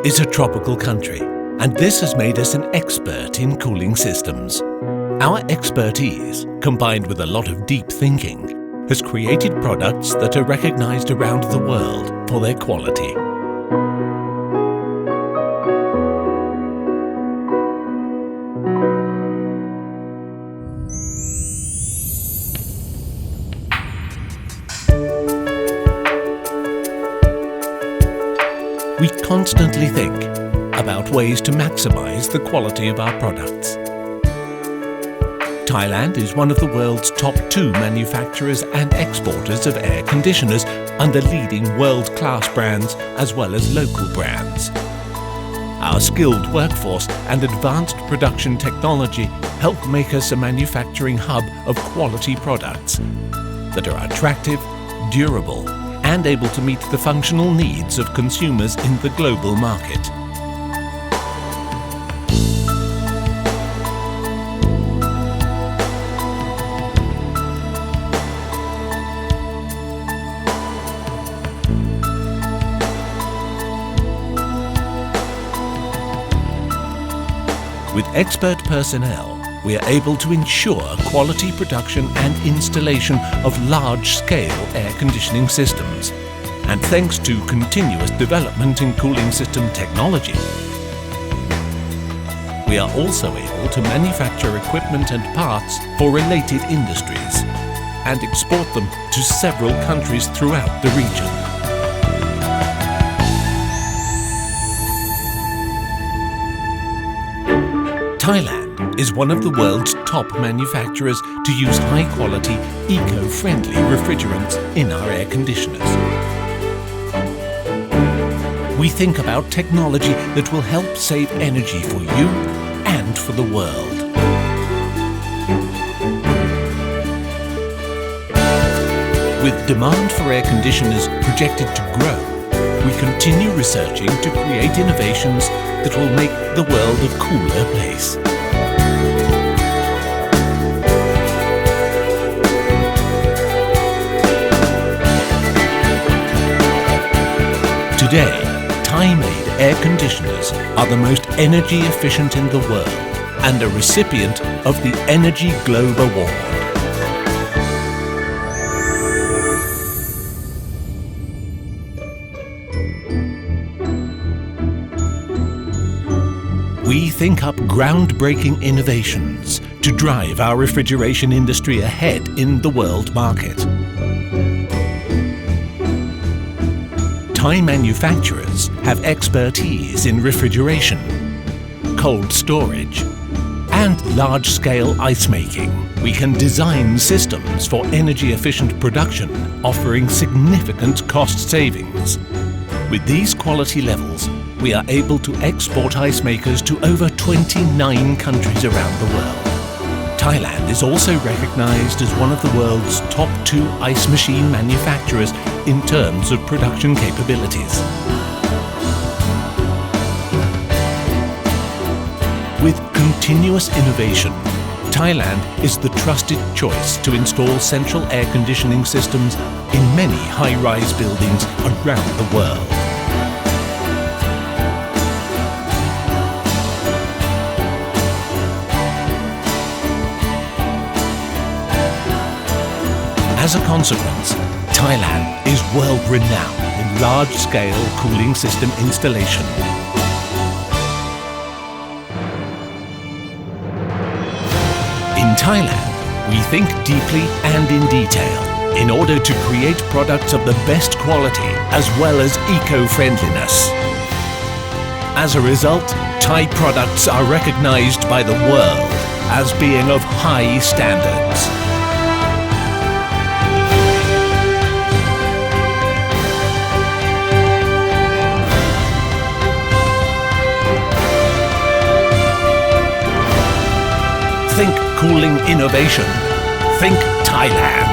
is a tropical country, and this has made us an expert in cooling systems. Our expertise, combined with a lot of deep thinking, has created products that are recognized around the world for their quality. We constantly think about ways to maximize the quality of our products. Thailand is one of the world's top 2 manufacturers and exporters of air conditioners under leading world-class brands as well as local brands. Our skilled workforce and advanced production technology help make us a manufacturing hub of quality products that are attractive, durable, and able to meet the functional needs of consumers in the global market. With expert personnel, we are able to ensure quality production and installation of large-scale air conditioning systems. And thanks to continuous development in cooling system technology, we are also able to manufacture equipment and parts for related industries and export them to several countries throughout the region. Thailand is one of the world's top manufacturers to use high-quality, eco-friendly refrigerants in our air conditioners. We think about technology that will help save energy for you and for the world. With demand for air conditioners projected to grow, we continue researching to create innovations that will make the world a cooler place. Today, Thai-made air conditioners are the most energy efficient in the world and a recipient of the Energy Globe Award. We think up groundbreaking innovations to drive our refrigeration industry ahead in the world market. Thai manufacturers have expertise in refrigeration, cold storage, and large-scale ice making. We can design systems for energy-efficient production, offering significant cost savings. With these quality levels, we are able to export ice makers to over 29 countries around the world. Thailand is also recognized as one of the world's top 2 ice machine manufacturers in terms of production capabilities. With continuous innovation, Thailand is the trusted choice to install central air conditioning systems in many high-rise buildings around the world. As a consequence, Thailand is world-renowned in large-scale cooling system installation. In Thailand, we think deeply and in detail in order to create products of the best quality as well as eco-friendliness. As a result, Thai products are recognized by the world as being of high standards. Think cooling innovation. Think Thailand.